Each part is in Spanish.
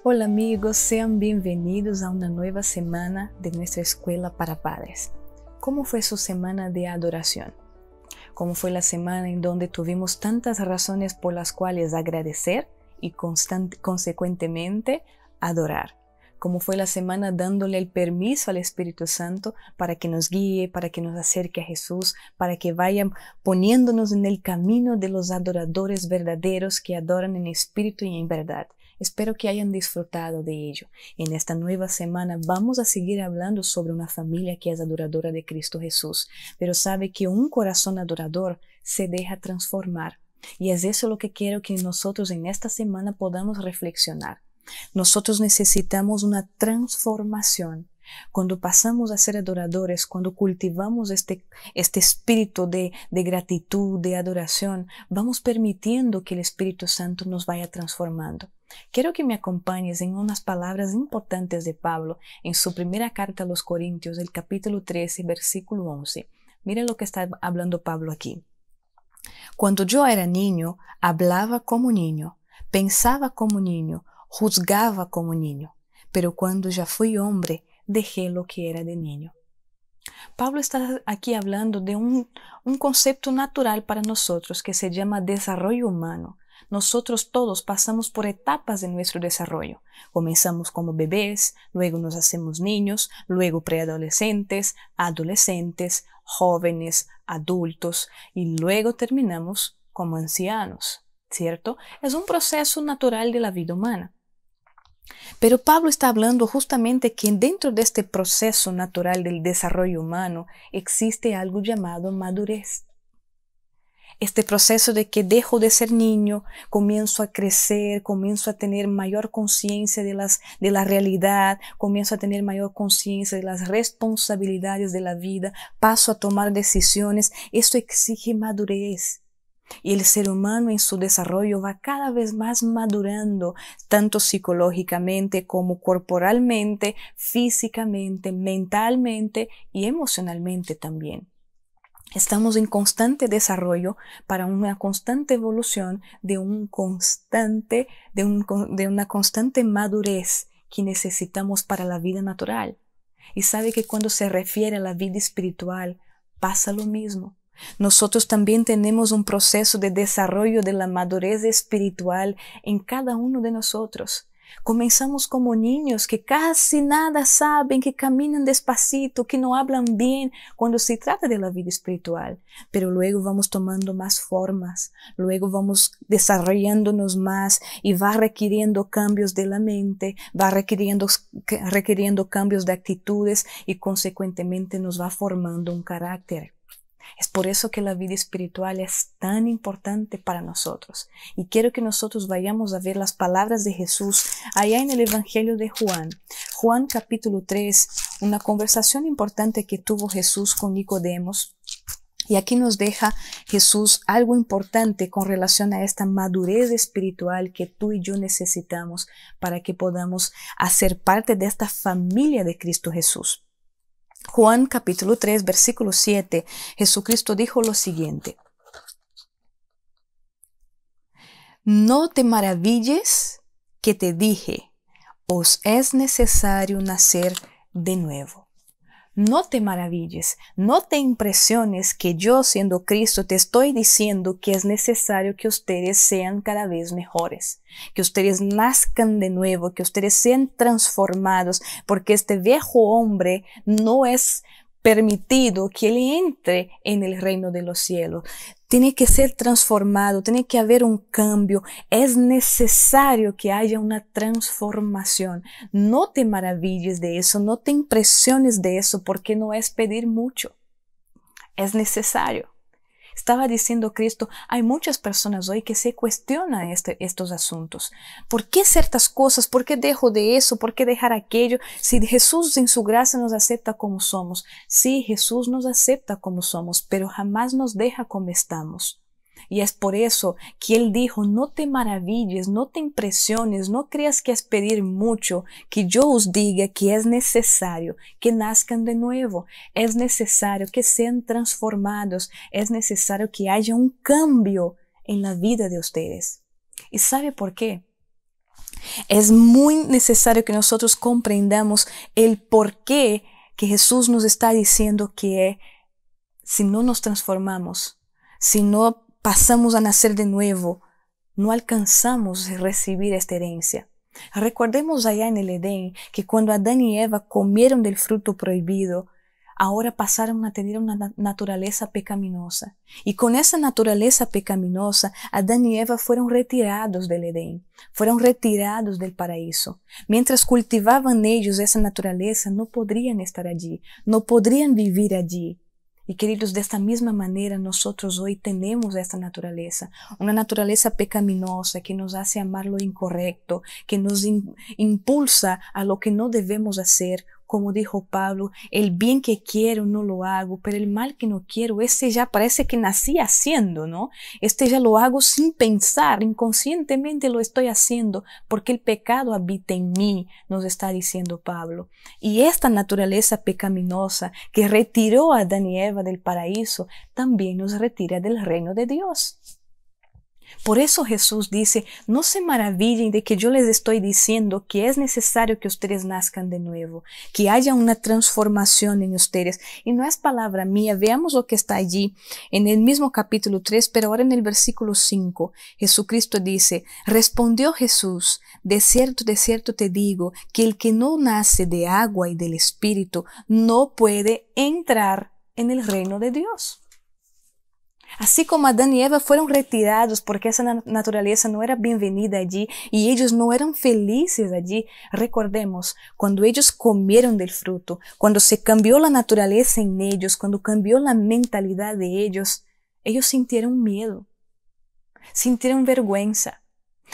Hola amigos, sean bienvenidos a una nueva semana de nuestra escuela para padres. ¿Cómo fue su semana de adoración? ¿Cómo fue la semana en donde tuvimos tantas razones por las cuales agradecer y consecuentemente adorar? ¿Cómo fue la semana dándole el permiso al Espíritu Santo para que nos guíe, para que nos acerque a Jesús, para que vayan poniéndonos en el camino de los adoradores verdaderos que adoran en espíritu y en verdad? Espero que hayan disfrutado de ello. En esta nueva semana vamos a seguir hablando sobre una familia que es adoradora de Cristo Jesús, pero sabe que un corazón adorador se deja transformar. Y es eso lo que quiero que nosotros en esta semana podamos reflexionar. Nosotros necesitamos una transformación. Cuando pasamos a ser adoradores, cuando cultivamos este espíritu de gratitud, de adoración, vamos permitiendo que el Espíritu Santo nos vaya transformando. Quiero que me acompañes en unas palabras importantes de Pablo en su primera carta a los Corintios, el capítulo 13, versículo 11. Mira lo que está hablando Pablo aquí. Cuando yo era niño, hablaba como niño, pensaba como niño, juzgaba como niño, pero cuando ya fui hombre, dejé lo que era de niño. Pablo está aquí hablando de un concepto natural para nosotros que se llama desarrollo humano. Nosotros todos pasamos por etapas de nuestro desarrollo. Comenzamos como bebés, luego nos hacemos niños, luego preadolescentes, adolescentes, jóvenes, adultos y luego terminamos como ancianos, ¿cierto? Es un proceso natural de la vida humana. Pero Pablo está hablando justamente que dentro de este proceso natural del desarrollo humano existe algo llamado madurez. Este proceso de que dejo de ser niño, comienzo a crecer, comienzo a tener mayor conciencia de la realidad, comienzo a tener mayor conciencia de las responsabilidades de la vida, paso a tomar decisiones. Esto exige madurez. Y el ser humano en su desarrollo va cada vez más madurando, tanto psicológicamente como corporalmente, físicamente, mentalmente y emocionalmente también. Estamos en constante desarrollo para una constante evolución de una constante madurez que necesitamos para la vida natural. Y sabe que cuando se refiere a la vida espiritual pasa lo mismo. Nosotros también tenemos un proceso de desarrollo de la madurez espiritual en cada uno de nosotros. Comenzamos como niños que casi nada saben, que caminan despacito, que no hablan bien cuando se trata de la vida espiritual. Pero luego vamos tomando más formas, luego vamos desarrollándonos más y va requiriendo cambios de la mente, va requiriendo cambios de actitudes y consecuentemente nos va formando un carácter. Es por eso que la vida espiritual es tan importante para nosotros. Y quiero que nosotros vayamos a ver las palabras de Jesús allá en el Evangelio de Juan. Juan capítulo 3, una conversación importante que tuvo Jesús con Nicodemos. Y aquí nos deja Jesús algo importante con relación a esta madurez espiritual que tú y yo necesitamos para que podamos hacer parte de esta familia de Cristo Jesús. Juan capítulo 3, versículo 7, Jesucristo dijo lo siguiente: No te maravilles que te dije, os es necesario nacer de nuevo. No te maravilles, no te impresiones que yo, siendo Cristo, te estoy diciendo que es necesario que ustedes sean cada vez mejores, que ustedes nazcan de nuevo, que ustedes sean transformados, porque este viejo hombre no es permitido que él entre en el reino de los cielos. Tiene que ser transformado, tiene que haber un cambio, es necesario que haya una transformación. No te maravilles de eso, no te impresiones de eso, porque no es pedir mucho, es necesario. Estaba diciendo Cristo, hay muchas personas hoy que se cuestionan estos asuntos. ¿Por qué ciertas cosas? ¿Por qué dejo de eso? ¿Por qué dejar aquello? Si Jesús en su gracia nos acepta como somos. Sí, Jesús nos acepta como somos, pero jamás nos deja como estamos. Y es por eso que Él dijo, no te maravilles, no te impresiones, no creas que es pedir mucho, que yo os diga que es necesario que nazcan de nuevo, es necesario que sean transformados, es necesario que haya un cambio en la vida de ustedes. ¿Y sabe por qué? Es muy necesario que nosotros comprendamos el porqué que Jesús nos está diciendo que si no nos transformamos, si no pasamos a nacer de nuevo, no alcanzamos a recibir esta herencia. Recordemos allá en el Edén que cuando Adán y Eva comieron del fruto prohibido, ahora pasaron a tener una naturaleza pecaminosa. Y con esa naturaleza pecaminosa, Adán y Eva fueron retirados del Edén, fueron retirados del paraíso. Mientras cultivaban ellos esa naturaleza, no podrían estar allí, no podrían vivir allí. Y queridos, de esta misma manera nosotros hoy tenemos esta naturaleza, una naturaleza pecaminosa que nos hace amar lo incorrecto, que nos impulsa a lo que no debemos hacer. Como dijo Pablo, el bien que quiero no lo hago, pero el mal que no quiero, ese ya parece que nací haciendo, ¿no? Este ya lo hago sin pensar, inconscientemente lo estoy haciendo, porque el pecado habita en mí, nos está diciendo Pablo. Y esta naturaleza pecaminosa que retiró a Adán y Eva del paraíso, también nos retira del reino de Dios. Por eso Jesús dice, no se maravillen de que yo les estoy diciendo que es necesario que ustedes nazcan de nuevo, que haya una transformación en ustedes. Y no es palabra mía, veamos lo que está allí en el mismo capítulo 3, pero ahora en el versículo 5. Jesucristo dice, respondió Jesús, de cierto te digo, que el que no nace de agua y del Espíritu no puede entrar en el reino de Dios. Así como Adán y Eva fueron retirados porque esa naturaleza no era bienvenida allí y ellos no eran felices allí, recordemos, cuando ellos comieron del fruto, cuando se cambió la naturaleza en ellos, cuando cambió la mentalidad de ellos sintieron miedo, sintieron vergüenza.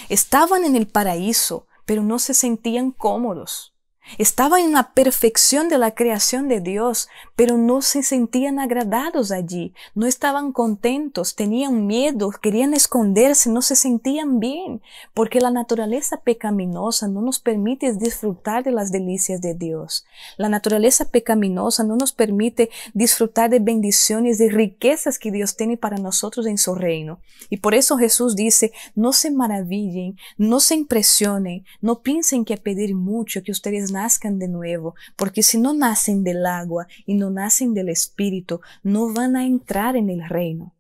Estaban en el paraíso, pero no se sentían cómodos. Estaban en la perfección de la creación de Dios, pero no se sentían agradados allí, no estaban contentos, tenían miedo, querían esconderse, no se sentían bien, porque la naturaleza pecaminosa no nos permite disfrutar de las delicias de Dios. La naturaleza pecaminosa no nos permite disfrutar de bendiciones y riquezas que Dios tiene para nosotros en su reino. Y por eso Jesús dice, no se maravillen, no se impresionen, no piensen que a pedir mucho, que ustedes nazcan de nuevo, porque si no nacen del agua y no nacen del Espíritu, no van a entrar en el reino.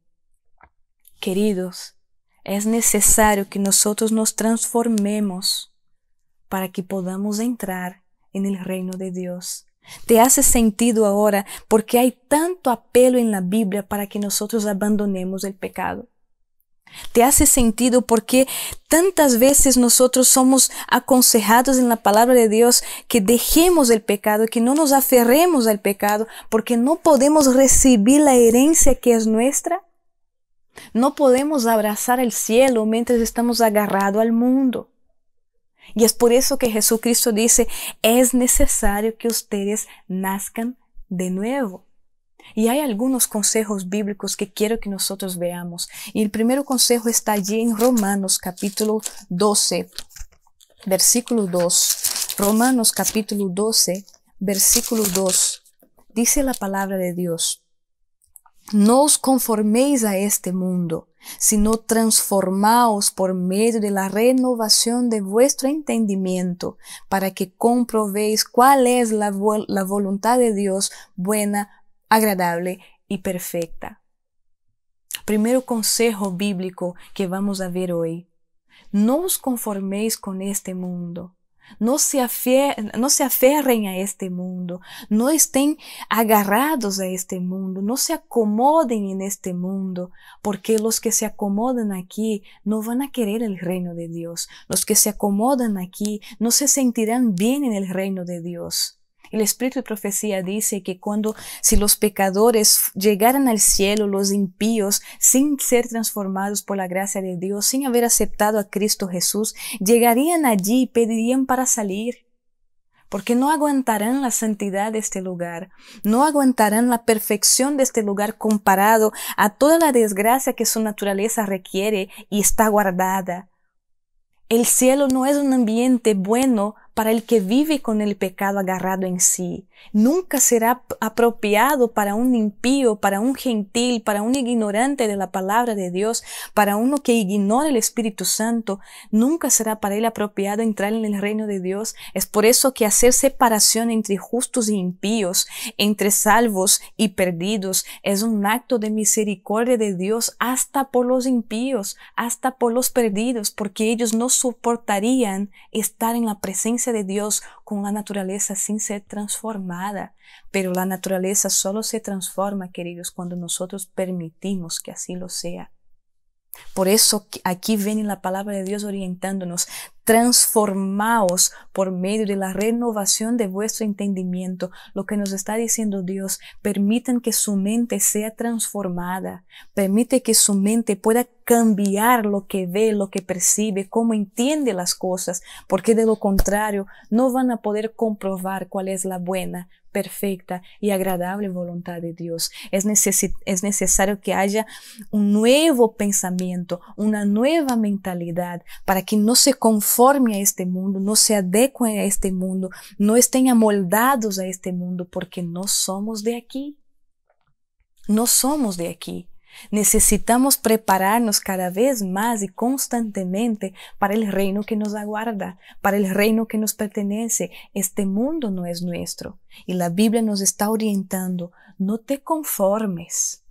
Queridos, es necesario que nosotros nos transformemos para que podamos entrar en el reino de Dios. ¿Te hace sentido ahora por qué hay tanto apelo en la Biblia para que nosotros abandonemos el pecado? ¿Te hace sentido por qué tantas veces nosotros somos aconsejados en la palabra de Dios que dejemos el pecado, que no nos aferremos al pecado, porque no podemos recibir la herencia que es nuestra? No podemos abrazar el cielo mientras estamos agarrados al mundo. Y es por eso que Jesucristo dice, es necesario que ustedes nazcan de nuevo. Y hay algunos consejos bíblicos que quiero que nosotros veamos. Y el primer consejo está allí en Romanos capítulo 12, versículo 2. Romanos capítulo 12, versículo 2. Dice la palabra de Dios, no os conforméis a este mundo, sino transformaos por medio de la renovación de vuestro entendimiento, para que comprobéis cuál es la voluntad de Dios buena, agradable y perfecta. Primero consejo bíblico que vamos a ver hoy. No os conforméis con este mundo. No se aferren a este mundo. No estén agarrados a este mundo. No se acomoden en este mundo. Porque los que se acomodan aquí no van a querer el reino de Dios. Los que se acomodan aquí no se sentirán bien en el reino de Dios. El Espíritu de Profecía dice que si los pecadores llegaran al cielo, los impíos, sin ser transformados por la gracia de Dios, sin haber aceptado a Cristo Jesús, llegarían allí y pedirían para salir. Porque no aguantarán la santidad de este lugar, no aguantarán la perfección de este lugar comparado a toda la desgracia que su naturaleza requiere y está guardada. El cielo no es un ambiente bueno para el que vive con el pecado agarrado en sí. Nunca será apropiado para un impío, para un gentil, para un ignorante de la palabra de Dios, para uno que ignora el Espíritu Santo. Nunca será para él apropiado entrar en el reino de Dios. Es por eso que hacer separación entre justos y impíos, entre salvos y perdidos, es un acto de misericordia de Dios hasta por los impíos, hasta por los perdidos, porque ellos no soportarían estar en la presencia de Dios con la naturaleza sin ser transformada. Pero la naturaleza solo se transforma, queridos, cuando nosotros permitimos que así lo sea. Por eso aquí viene la palabra de Dios orientándonos: transformaos por medio de la renovación de vuestro entendimiento. Lo que nos está diciendo Dios: permitan que su mente sea transformada, permite que su mente pueda cambiar lo que ve, lo que percibe, cómo entiende las cosas, porque de lo contrario no van a poder comprobar cuál es la buena, perfecta y agradable voluntad de Dios. Es necesario que haya un nuevo pensamiento, una nueva mentalidad, para que no se conforme a este mundo, no se adecuen a este mundo, no estén amoldados a este mundo, porque no somos de aquí. No somos de aquí. Necesitamos prepararnos cada vez más y constantemente para el reino que nos aguarda, para el reino que nos pertenece. Este mundo no es nuestro. Y la Biblia nos está orientando: no te conformes.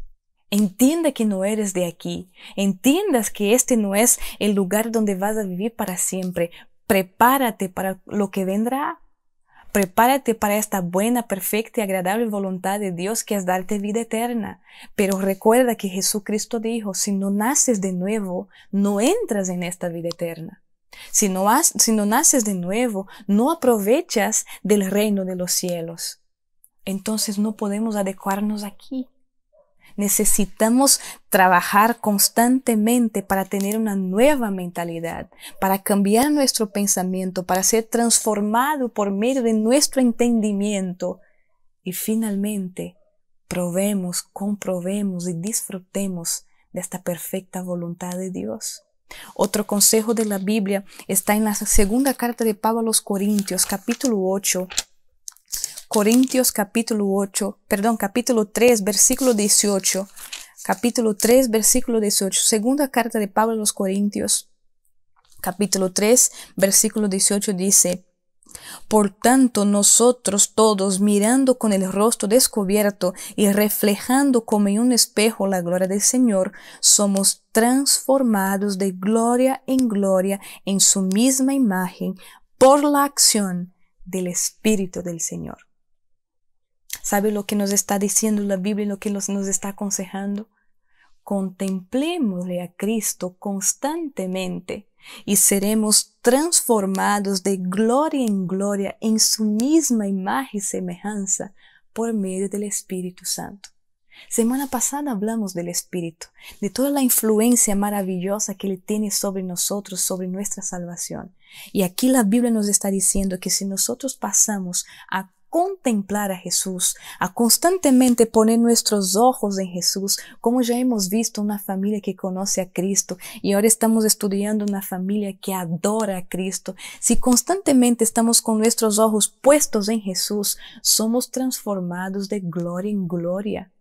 Entienda que no eres de aquí. Entiendas que este no es el lugar donde vas a vivir para siempre. Prepárate para lo que vendrá. Prepárate para esta buena, perfecta y agradable voluntad de Dios, que es darte vida eterna. Pero recuerda que Jesucristo dijo: si no naces de nuevo, no entras en esta vida eterna. Si no naces de nuevo, no aprovechas del reino de los cielos. Entonces no podemos adecuarnos aquí. Necesitamos trabajar constantemente para tener una nueva mentalidad, para cambiar nuestro pensamiento, para ser transformado por medio de nuestro entendimiento. Y finalmente, comprobemos y disfrutemos de esta perfecta voluntad de Dios. Otro consejo de la Biblia está en la segunda carta de Pablo a los Corintios, capítulo 3, versículo 18. Capítulo 3, versículo 18. Segunda carta de Pablo a los Corintios, capítulo 3, versículo 18 dice: por tanto, nosotros todos, mirando con el rostro descubierto y reflejando como en un espejo la gloria del Señor, somos transformados de gloria en gloria en su misma imagen por la acción del Espíritu del Señor. ¿Sabe lo que nos está diciendo la Biblia y lo que nos está aconsejando? Contemplémosle a Cristo constantemente y seremos transformados de gloria en gloria en su misma imagen y semejanza por medio del Espíritu Santo. Semana pasada hablamos del Espíritu, de toda la influencia maravillosa que Él tiene sobre nosotros, sobre nuestra salvación. Y aquí la Biblia nos está diciendo que si nosotros pasamos a contemplar a Jesús, a constantemente poner nuestros ojos en Jesús, como ya hemos visto una familia que conoce a Cristo y ahora estamos estudiando una familia que adora a Cristo. Si constantemente estamos con nuestros ojos puestos en Jesús, somos transformados de gloria en gloria.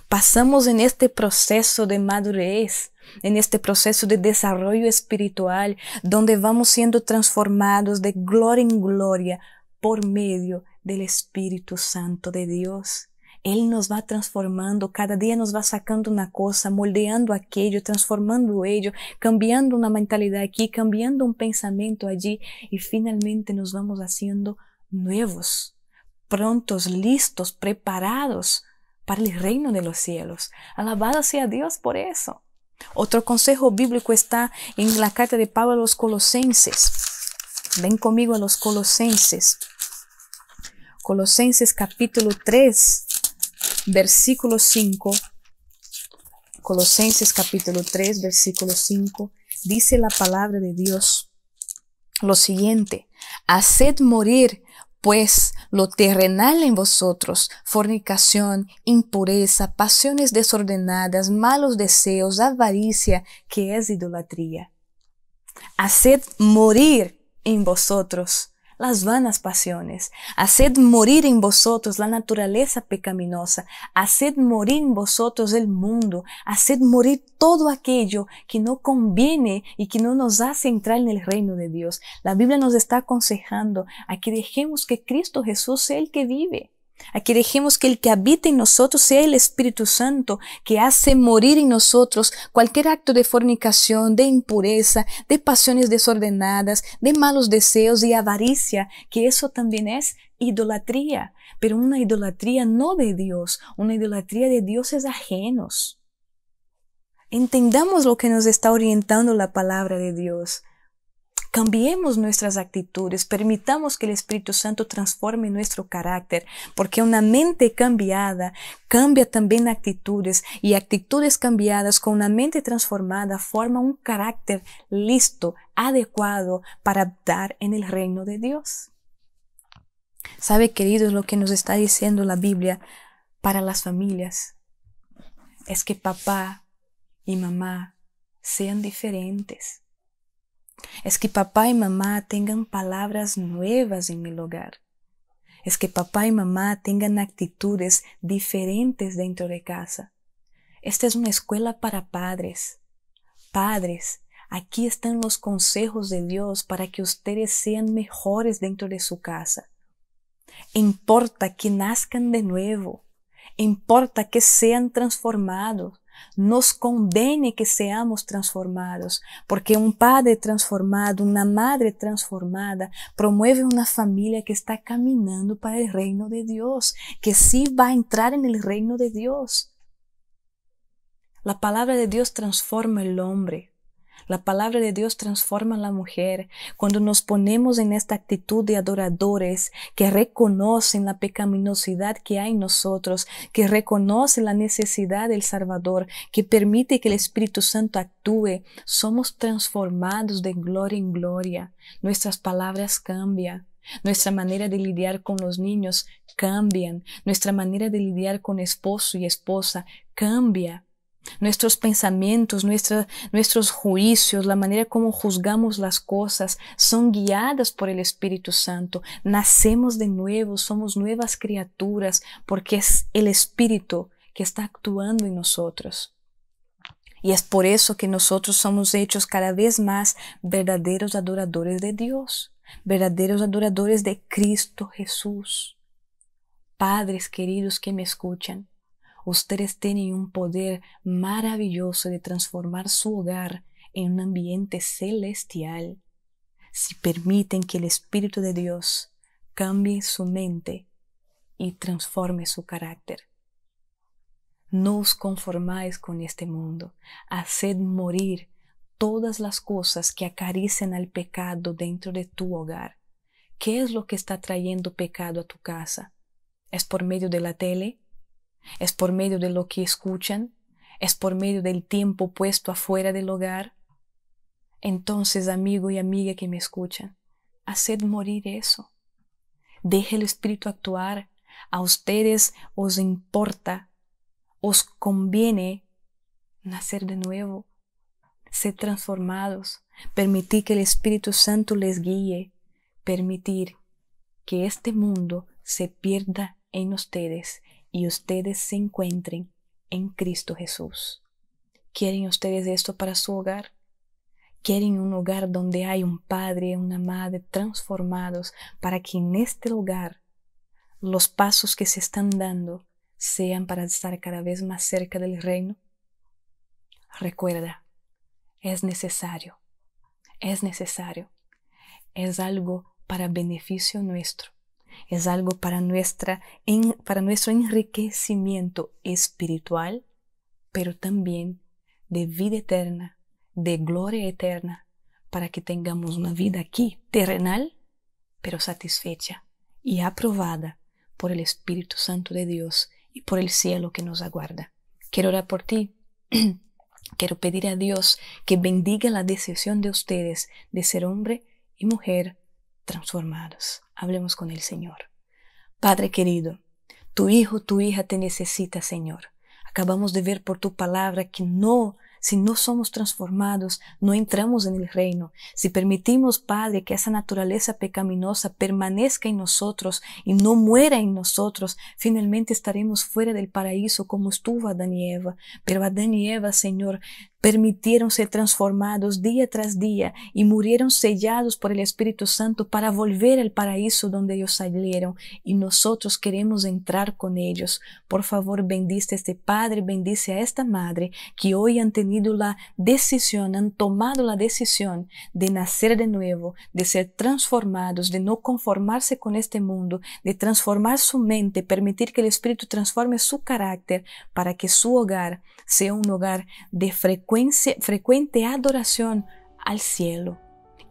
Pasamos en este proceso de madurez, en este proceso de desarrollo espiritual, donde vamos siendo transformados de gloria en gloria por medio del Espíritu Santo de Dios. Él nos va transformando, cada día nos va sacando una cosa, moldeando aquello, transformando ello, cambiando una mentalidad aquí, cambiando un pensamiento allí, y finalmente nos vamos haciendo nuevos, prontos, listos, preparados para el reino de los cielos. Alabado sea Dios por eso. Otro consejo bíblico está en la carta de Pablo a los Colosenses. Ven conmigo a los Colosenses. Colosenses capítulo 3, versículo 5. Colosenses capítulo 3, versículo 5. Dice la palabra de Dios lo siguiente: haced morir pues lo terrenal en vosotros, fornicación, impureza, pasiones desordenadas, malos deseos, avaricia, que es idolatría. Haced morir en vosotros las vanas pasiones. Haced morir en vosotros la naturaleza pecaminosa. Haced morir en vosotros el mundo. Haced morir todo aquello que no conviene y que no nos hace entrar en el reino de Dios. La Biblia nos está aconsejando a que dejemos que Cristo Jesús sea el que vive. A que dejemos que el que habita en nosotros sea el Espíritu Santo, que hace morir en nosotros cualquier acto de fornicación, de impureza, de pasiones desordenadas, de malos deseos y avaricia, que eso también es idolatría, pero una idolatría no de Dios, una idolatría de dioses ajenos. Entendamos lo que nos está orientando la palabra de Dios. Cambiemos nuestras actitudes, permitamos que el Espíritu Santo transforme nuestro carácter, porque una mente cambiada cambia también actitudes, y actitudes cambiadas con una mente transformada forman un carácter listo, adecuado para habitar en el reino de Dios. ¿Sabe, queridos, lo que nos está diciendo la Biblia para las familias? Es que papá y mamá sean diferentes. Es que papá y mamá tengan palabras nuevas en el hogar. Es que papá y mamá tengan actitudes diferentes dentro de casa. Esta es una escuela para padres. Padres, aquí están los consejos de Dios para que ustedes sean mejores dentro de su casa. Importa que nazcan de nuevo. Importa que sean transformados. Nos conviene que seamos transformados, porque un padre transformado, una madre transformada, promueve una familia que está caminando para el reino de Dios, que sí va a entrar en el reino de Dios. La palabra de Dios transforma el hombre. La palabra de Dios transforma a la mujer. Cuando nos ponemos en esta actitud de adoradores que reconocen la pecaminosidad que hay en nosotros, que reconocen la necesidad del Salvador, que permite que el Espíritu Santo actúe, somos transformados de gloria en gloria. Nuestras palabras cambian. Nuestra manera de lidiar con los niños cambian. Nuestra manera de lidiar con esposo y esposa cambia. Nuestros pensamientos, nuestros juicios, la manera como juzgamos las cosas son guiadas por el Espíritu Santo. Nacemos de nuevo, somos nuevas criaturas porque es el Espíritu que está actuando en nosotros. Y es por eso que nosotros somos hechos cada vez más verdaderos adoradores de Dios, verdaderos adoradores de Cristo Jesús. Padres queridos que me escuchan, ustedes tienen un poder maravilloso de transformar su hogar en un ambiente celestial si permiten que el Espíritu de Dios cambie su mente y transforme su carácter. No os conformáis con este mundo, haced morir todas las cosas que acarician al pecado dentro de tu hogar. ¿Qué es lo que está trayendo pecado a tu casa? ¿Es por medio de la tele? ¿Es por medio de lo que escuchan? ¿Es por medio del tiempo puesto afuera del hogar? Entonces, amigo y amiga que me escuchan, haced morir eso. Deje el Espíritu actuar. A ustedes os importa, os conviene nacer de nuevo, ser transformados, permitir que el Espíritu Santo les guíe, permitir que este mundo se pierda en ustedes y ustedes se encuentren en Cristo Jesús. ¿Quieren ustedes esto para su hogar? ¿Quieren un hogar donde hay un padre y una madre transformados para que en este hogar los pasos que se están dando sean para estar cada vez más cerca del reino? Recuerda, es necesario, es algo para beneficio nuestro. Es algo para nuestro enriquecimiento espiritual, pero también de vida eterna, de gloria eterna, para que tengamos una vida aquí terrenal, pero satisfecha y aprobada por el Espíritu Santo de Dios y por el cielo que nos aguarda. Quiero orar por ti. Quiero pedir a Dios que bendiga la decisión de ustedes de ser hombre y mujer transformados. Hablemos con el Señor. Padre querido, tu hijo, tu hija te necesita, Señor. Acabamos de ver por tu palabra que no si no somos transformados, no entramos en el reino. Si permitimos, Padre, que esa naturaleza pecaminosa permanezca en nosotros y no muera en nosotros, finalmente estaremos fuera del paraíso como estuvo Adán y Eva. Pero Adán y Eva, Señor, permitieron ser transformados día tras día y murieron sellados por el Espíritu Santo para volver al paraíso donde ellos salieron, y nosotros queremos entrar con ellos. Por favor, bendice a este padre, bendice a esta madre que hoy han tenido la decisión, han tomado la decisión de nacer de nuevo, de ser transformados, de no conformarse con este mundo, de transformar su mente, permitir que el Espíritu transforme su carácter para que su hogar sea un hogar de frecuente adoración al cielo,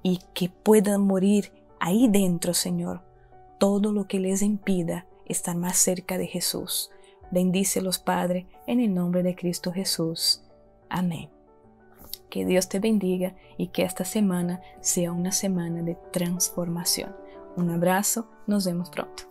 y que puedan morir ahí dentro, Señor, todo lo que les impida estar más cerca de Jesús. Bendícelos, Padre, en el nombre de Cristo Jesús. Amén. Que Dios te bendiga y que esta semana sea una semana de transformación. Un abrazo, nos vemos pronto.